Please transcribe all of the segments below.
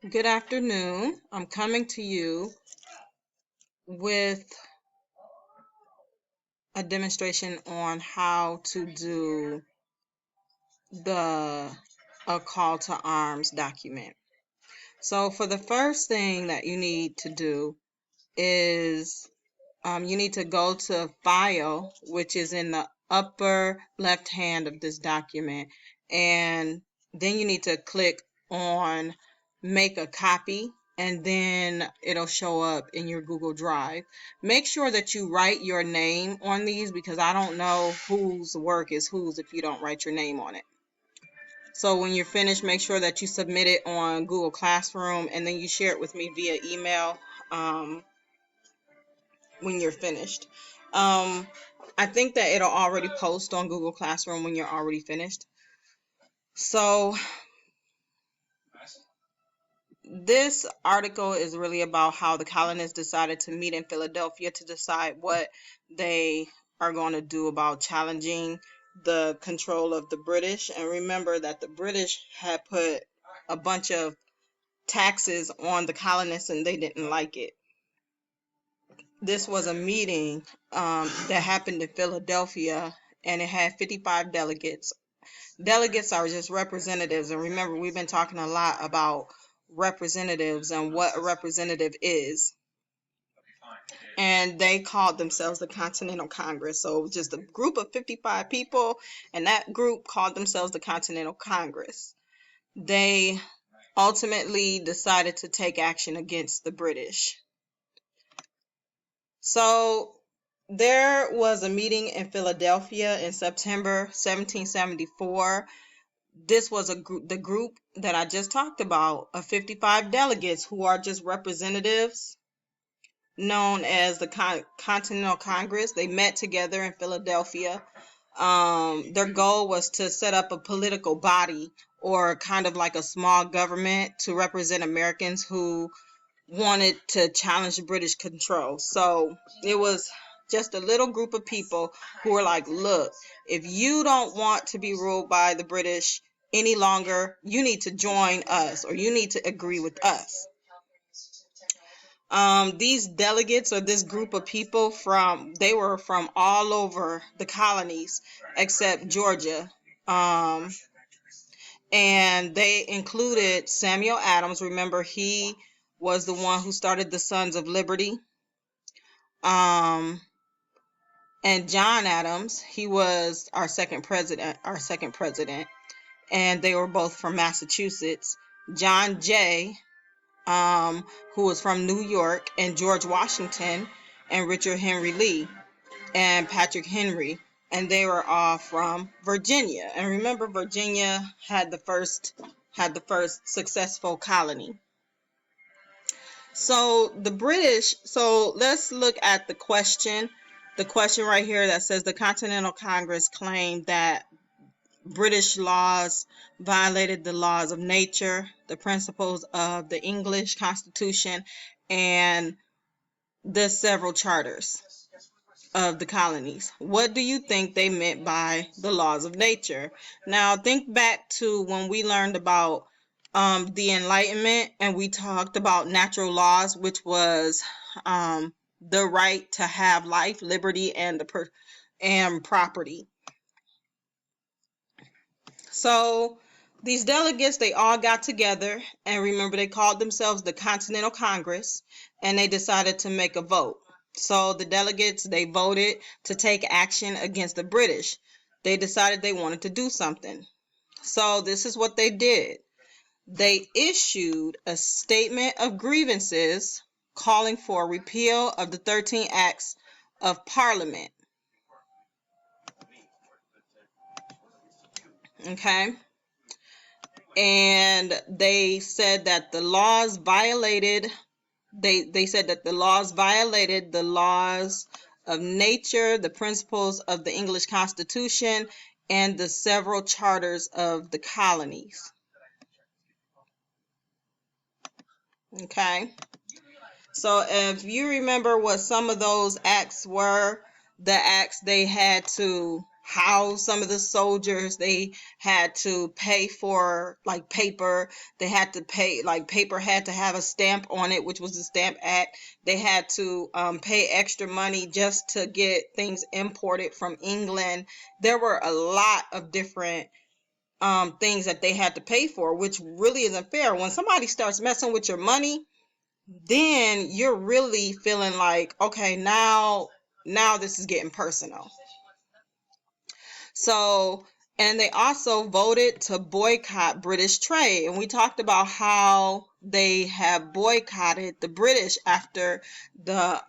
Good afternoon. I'm coming to you with a demonstration on how to do a call to arms document. So for the first thing that you need to do is you need to go to File, which is in the upper left hand of this document, and then you need to click on Make a Copy, and then it'll show up in your Google Drive. Make sure that you write your name on these, because I don't know whose work is whose if you don't write your name on it. So when you're finished, make sure that you submit it on Google Classroom, and then you share it with me via email when you're finished. I think that it'll already post on Google Classroom when you're already finished. So this article is really about how the colonists decided to meet in Philadelphia to decide what they are going to do about challenging the control of the British. And remember that the British had put a bunch of taxes on the colonists and they didn't like it. This was a meeting that happened in Philadelphia, and it had 55 delegates. Delegates are just representatives, and remember, we've been talking a lot about representatives and what a representative is. And they called themselves the Continental Congress. So just a group of 55 people, and that group called themselves the Continental Congress. They ultimately decided to take action against the British. So there was a meeting in Philadelphia in September 1774. This was the group that I just talked about, of 55 delegates who are just representatives, known as the Continental Congress. They met together in Philadelphia. Their goal was to set up a political body, or kind of like a small government, to represent Americans who wanted to challenge British control. So it was just a little group of people who were like, look, if you don't want to be ruled by the British any longer, you need to join us, or you need to agree with us. These delegates, or this group of people, they were from all over the colonies except Georgia. And they included Samuel Adams. Remember, he was the one who started the Sons of Liberty. And John Adams, he was our second president, and they were both from Massachusetts. John Jay, who was from New York, and George Washington, and Richard Henry Lee, and Patrick Henry, and they were all from Virginia. And remember, Virginia had the first successful colony. So the British, so let's look at the question right here that says the Continental Congress claimed that British laws violated the laws of nature, the principles of the English Constitution, and the several charters of the colonies. What do you think they meant by the laws of nature? Now think back to when we learned about the Enlightenment, and we talked about natural laws, which was the right to have life, liberty, and property. So these delegates, they all got together, and remember, they called themselves the Continental Congress, and they decided to make a vote. So the delegates, they voted to take action against the British. They decided they wanted to do something. So this is what they did. They issued a statement of grievances calling for repeal of the 13 Acts of Parliament. Okay? And they said that the laws violated the laws of nature, the principles of the English Constitution, and the several charters of the colonies. Okay, so if you remember what some of those acts were, the acts, they had to house some of the soldiers. They had to pay for like paper. They had to pay, like paper had to have a stamp on it, which was the Stamp Act. They had to pay extra money just to get things imported from England. There were a lot of different things that they had to pay for, which really isn't fair. When somebody starts messing with your money, then you're really feeling like, okay, now this is getting personal. So, and they also voted to boycott British trade. And we talked about how they have boycotted the British after the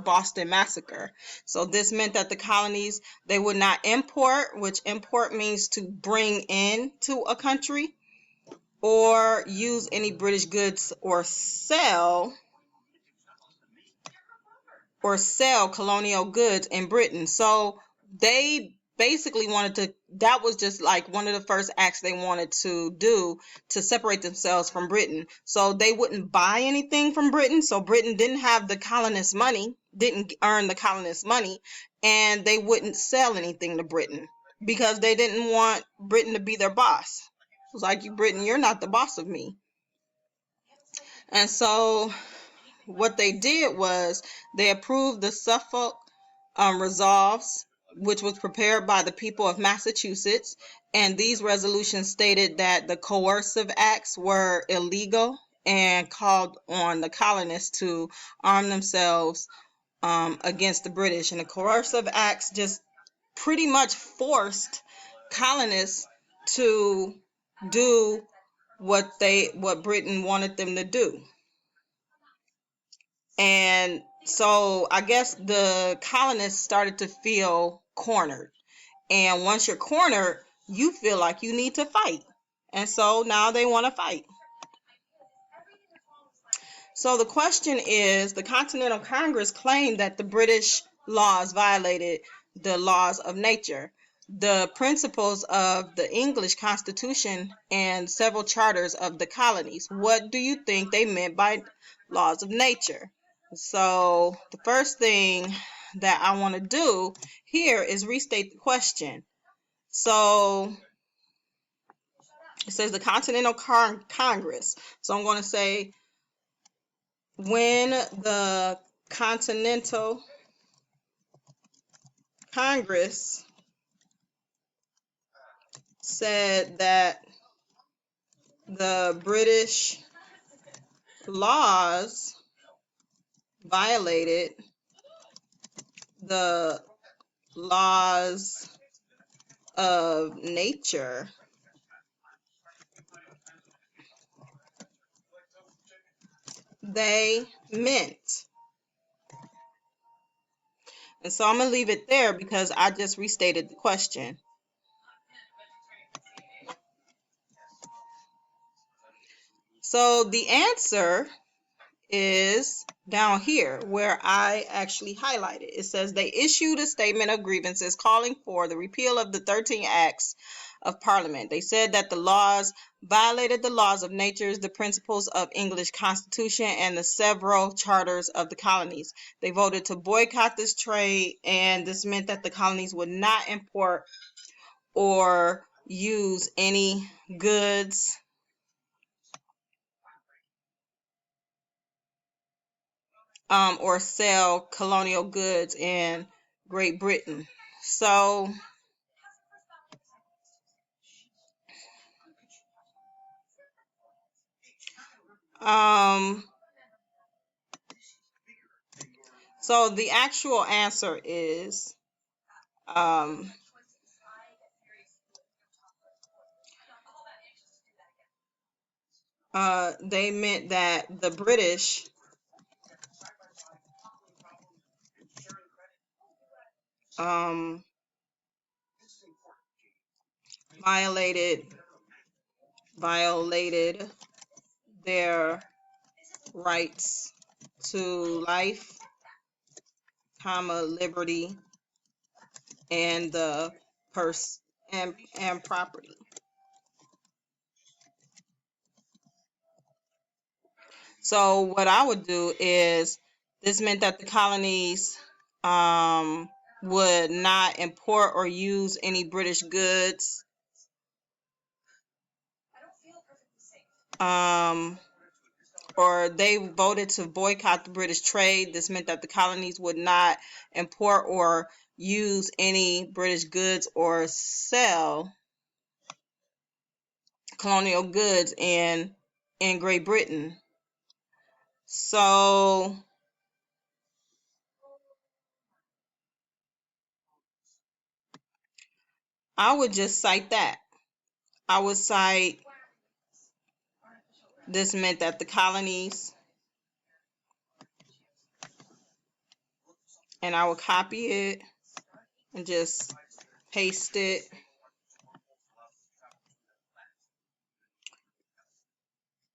Boston Massacre. So this meant that the colonies, they would not import, which import means to bring in to a country, or use any British goods or sell colonial goods in Britain. So they basically wanted to, that was just like one of the first acts they wanted to do to separate themselves from Britain. So they wouldn't buy anything from Britain. So Britain didn't have the colonists' money, didn't earn the colonists' money, and they wouldn't sell anything to Britain because they didn't want Britain to be their boss. It was like, you Britain, you're not the boss of me. And so what they did was they approved the Suffolk resolves, which was prepared by the people of Massachusetts, and these resolutions stated that the coercive acts were illegal and called on the colonists to arm themselves against the British. And the coercive acts just pretty much forced colonists to do what Britain wanted them to do. And so I guess the colonists started to feel cornered. And once you're cornered, you feel like you need to fight. And so now they want to fight. So the question is, the Continental Congress claimed that the British laws violated the laws of nature, the principles of the English Constitution, and several charters of the colonies. What do you think they meant by laws of nature? So the first thing that I want to do here is restate the question. So it says the Continental Congress. So I'm going to say, when the Continental Congress said that the British laws violated the laws of nature, they meant. And so I'm going to leave it there because I just restated the question. So the answer is down here where I actually highlighted. It says they issued a statement of grievances calling for the repeal of the 13 Acts of Parliament. They said that the laws violated the laws of nature, the principles of English Constitution, and the several charters of the colonies. They voted to boycott this trade, and this meant that the colonies would not import or use any goods or sell colonial goods in Great Britain. So so the actual answer is they meant that the British violated their rights to life, liberty, and the purse and property. So what I would do is, this meant that the colonies would not import or use any British goods. Or they voted to boycott the British trade. This meant that the colonies would not import or use any British goods or sell colonial goods in Great Britain. So I would just cite that. I would cite this meant that the colonies, and I would copy it and just paste it.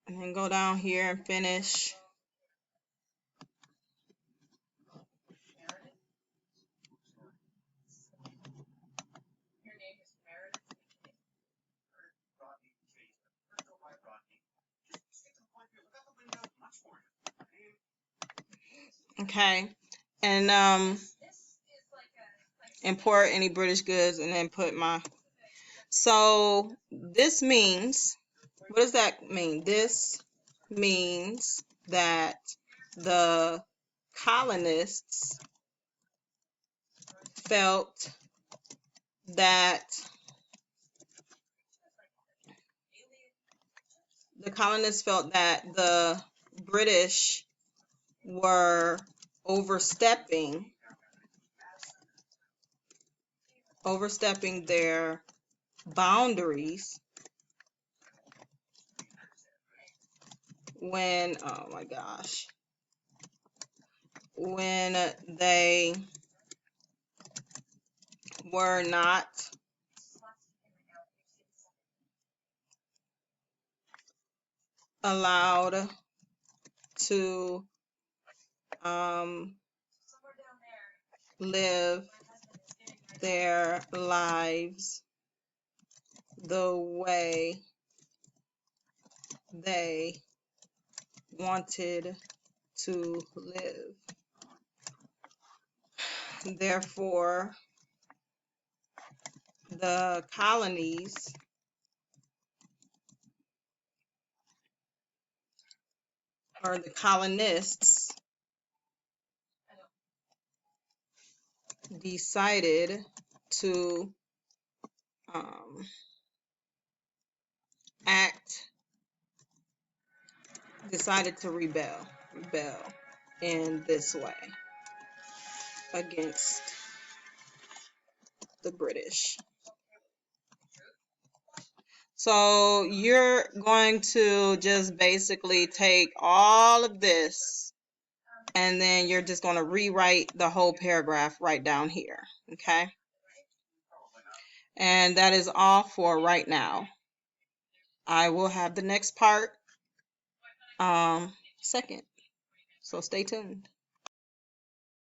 And then go down here and finish. Okay. And import any British goods and then put my. So this means, what does that mean? This means that the colonists felt that the British were overstepping their boundaries when, oh my gosh, when they were not allowed to live their lives the way they wanted to live. Therefore, the colonies or the colonists decided to rebel in this way against the British. So you're going to just basically take all of this and then you're just going to rewrite the whole paragraph right down here, okay? And that is all for right now. I will have the next part second, so stay tuned.